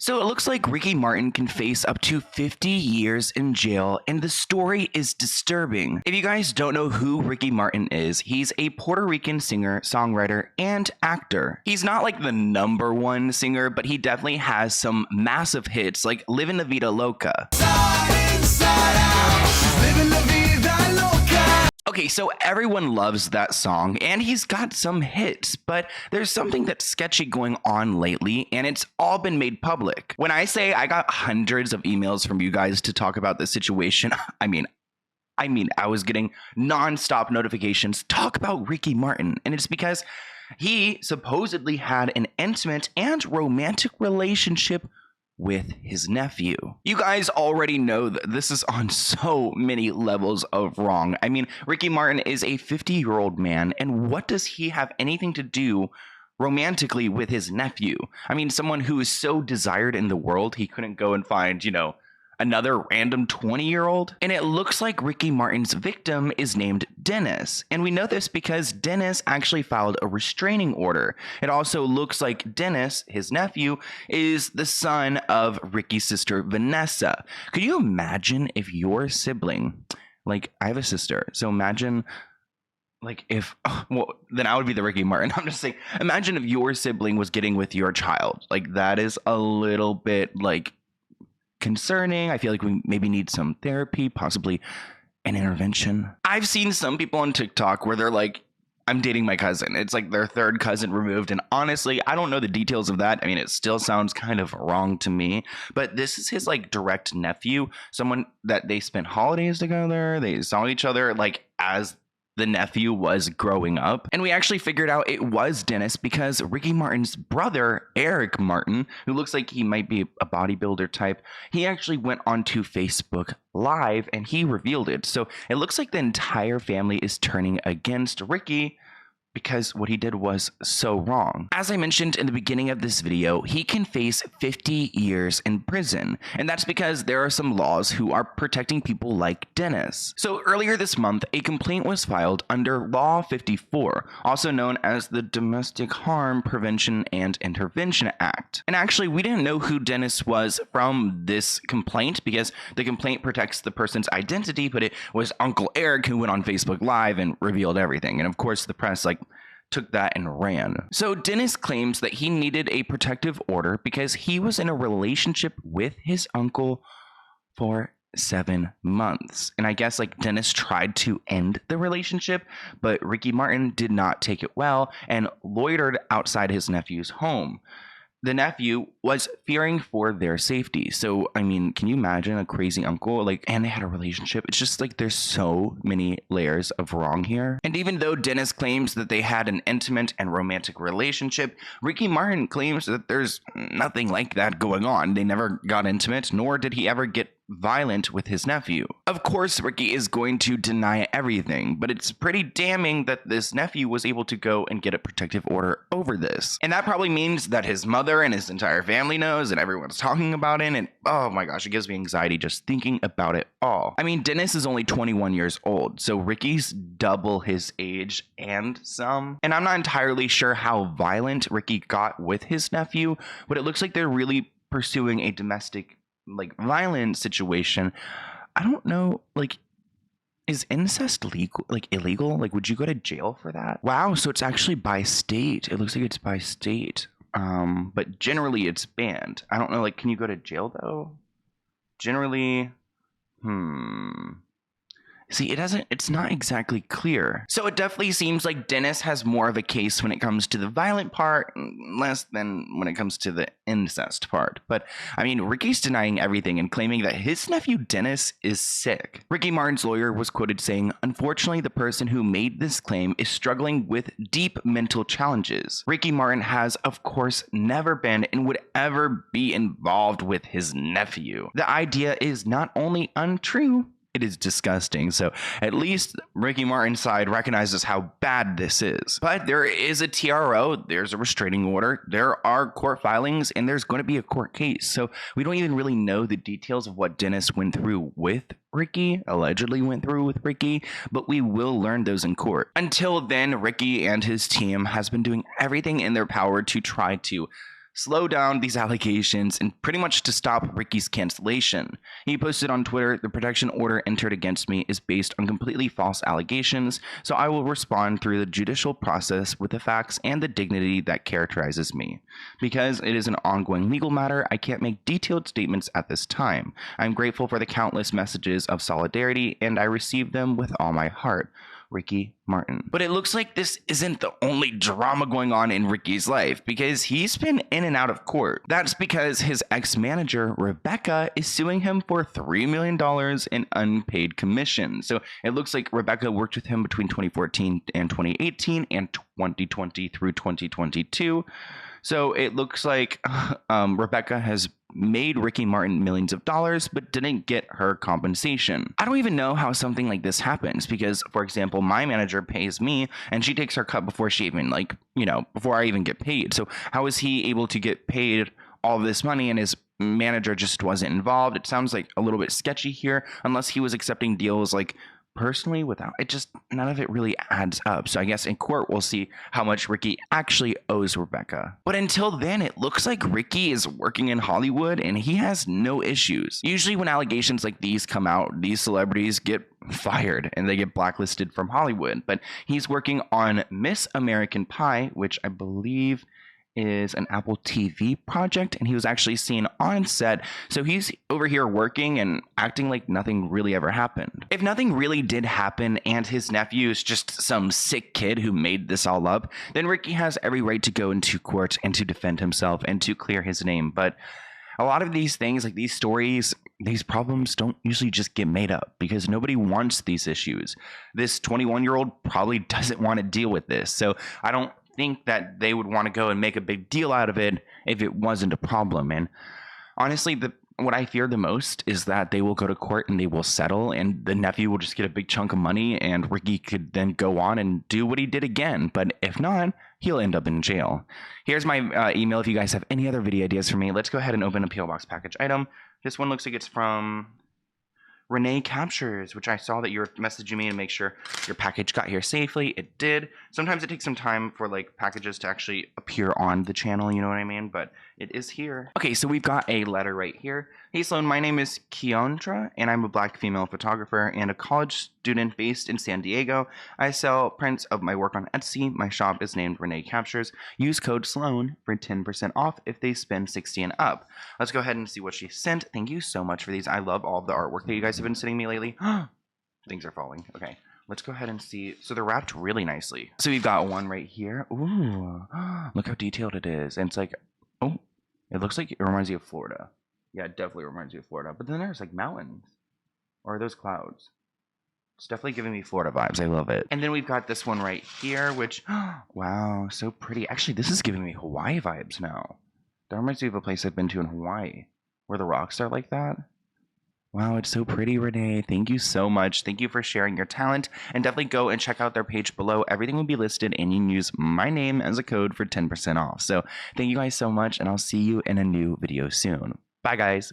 So it looks like Ricky Martin can face up to 50 years in jail, and the story is disturbing. If you guys don't know who Ricky Martin is, he's a Puerto Rican singer, songwriter, and actor. He's not like the #1 singer, but he definitely has some massive hits like Livin' La Vida Loca. Inside out, living la vida loca. Okay, so everyone loves that song, and he's got some hits, but there's something that's sketchy going on lately, and it's all been made public. When I say I got hundreds of emails from you guys to talk about this situation, I mean, I was getting non-stop notifications, talk about Ricky Martin, and it's because he supposedly had an intimate and romantic relationship with his nephew. You guys already know that this is on so many levels of wrong. I mean, Ricky Martin is a 50-year-old man, and what does he have anything to do romantically with his nephew? I mean, someone who is so desired in the world, he couldn't go and find, another random 20-year-old? And it looks like Ricky Martin's victim is named Dennis. And we know this because Dennis actually filed a restraining order. It also looks like Dennis, his nephew, is the son of Ricky's sister, Vanessa. Could you imagine if your sibling, like I have a sister, so imagine then I would be the Ricky Martin. I'm just saying, imagine if your sibling was getting with your child. Like, that is a little bit concerning. I feel like we maybe need some therapy, possibly an intervention. I've seen some people on TikTok where they're like, I'm dating my cousin. It's like their third cousin removed. And honestly, I don't know the details of that. I mean, it still sounds kind of wrong to me, but this is his direct nephew, someone that they spent holidays together. They saw each other as the nephew was growing up. And we actually figured out it was Dennis because Ricky Martin's brother, Eric Martin, who looks like he might be a bodybuilder type, he actually went onto Facebook Live and he revealed it. So it looks like the entire family is turning against Ricky because what he did was so wrong. As I mentioned in the beginning of this video, he can face 50 years in prison. And that's because there are some laws who are protecting people like Dennis. So earlier this month, a complaint was filed under Law 54, also known as the Domestic Harm Prevention and Intervention Act. And actually, we didn't know who Dennis was from this complaint because the complaint protects the person's identity, but it was Uncle Eric who went on Facebook Live and revealed everything. And of course, the press took that and ran. So Dennis claims that he needed a protective order because he was in a relationship with his uncle for 7 months. And I guess Dennis tried to end the relationship, but Ricky Martin did not take it well and loitered outside his nephew's home. The nephew was fearing for their safety. So, I mean, can you imagine a crazy uncle, and they had a relationship? It's just there's so many layers of wrong here. And even though Dennis claims that they had an intimate and romantic relationship, Ricky Martin claims that there's nothing like that going on. They never got intimate, nor did he ever get violent with his nephew. Of course, Ricky is going to deny everything, but it's pretty damning that this nephew was able to go and get a protective order over this. And that probably means that his mother and his entire family knows and everyone's talking about it. And oh my gosh, it gives me anxiety just thinking about it all. I mean, Dennis is only 21 years old, so Ricky's double his age and some. And I'm not entirely sure how violent Ricky got with his nephew, but it looks like they're really pursuing a domestic violent situation. I don't know, is incest legal, illegal? Would you go to jail for that? Wow, so it's actually by state. It looks like it's by state. But generally it's banned. I don't know, can you go to jail though? Generally, See, it's not exactly clear. So it definitely seems like Dennis has more of a case when it comes to the violent part, less than when it comes to the incest part. But I mean, Ricky's denying everything and claiming that his nephew Dennis is sick. Ricky Martin's lawyer was quoted saying, "Unfortunately, the person who made this claim is struggling with deep mental challenges. Ricky Martin has, of course, never been and would ever be involved with his nephew. The idea is not only untrue, it is disgusting." So at least Ricky Martin's side recognizes how bad this is. But there is a TRO, there's a restraining order, there are court filings, and there's going to be a court case. So we don't even really know the details of what Dennis went through with Ricky, allegedly went through with Ricky, but we will learn those in court. Until then, Ricky and his team has been doing everything in their power to try to slow down these allegations and pretty much to stop Ricky's cancellation. He posted on Twitter, "The protection order entered against me is based on completely false allegations, so I will respond through the judicial process with the facts and the dignity that characterizes me. Because it is an ongoing legal matter, I can't make detailed statements at this time. I'm grateful for the countless messages of solidarity, and I received them with all my heart. Ricky Martin." But it looks like this isn't the only drama going on in Ricky's life, because he's been in and out of court. That's because his ex-manager, Rebecca, is suing him for $3 million in unpaid commission. So it looks like Rebecca worked with him between 2014 and 2018 and 2020 through 2022. So it looks like Rebecca has made Ricky Martin millions of dollars, but didn't get her compensation. I don't even know how something like this happens, because, for example, my manager pays me and she takes her cut before she even, before I even get paid. So how is he able to get paid all this money and his manager just wasn't involved? It sounds like a little bit sketchy here, unless he was accepting deals personally without it. Just none of it really adds up. So I guess in court we'll see how much Ricky actually owes Rebecca. But until then, it looks like Ricky is working in Hollywood and he has no issues. Usually when allegations like these come out, these celebrities get fired and they get blacklisted from Hollywood. But he's working on Miss American Pie, which I believe is an Apple TV project, and he was actually seen on set. So he's over here working and acting like nothing really ever happened. If nothing really did happen and his nephew is just some sick kid who made this all up, then Ricky has every right to go into court and to defend himself and to clear his name. But a lot of these things, like these stories, these problems don't usually just get made up, because nobody wants these issues. This 21-year-old probably doesn't want to deal with this. So I don't think that they would want to go and make a big deal out of it if it wasn't a problem. And honestly, what I fear the most is that they will go to court and they will settle, and the nephew will just get a big chunk of money, and Ricky could then go on and do what he did again. But if not, he'll end up in jail. Here's my email if you guys have any other video ideas for me. Let's go ahead and open a PO Box package item. This one looks like it's from Renee Captures, which I saw that you were messaging me to make sure your package got here safely. It did. Sometimes it takes some time for packages to actually appear on the channel, you know what I mean? But it is here. Okay, so we've got a letter right here. "Hey Sloan, my name is Keyondra, and I'm a Black female photographer and a college student based in San Diego. I sell prints of my work on Etsy. My shop is named Renee Captures. Use code SLOAN for 10% off if they spend $60 and up." Let's go ahead and see what she sent. Thank you so much for these. I love all of the artwork that you guys have been sending me lately. Things are falling. Okay, let's go ahead and see. So they're wrapped really nicely. So we've got one right here. Ooh, look how detailed it is. And it's oh, it looks like it reminds you of Florida. Yeah, it definitely reminds you of Florida. But then there's mountains. Or are those clouds? It's definitely giving me Florida vibes. I love it. And then we've got this one right here, which, wow, so pretty. Actually, this is giving me Hawaii vibes now. That reminds me of a place I've been to in Hawaii, where the rocks are like that. Wow, it's so pretty, Renee. Thank you so much. Thank you for sharing your talent. And definitely go and check out their page below. Everything will be listed, and you can use my name as a code for 10% off. So thank you guys so much, and I'll see you in a new video soon. Bye, guys.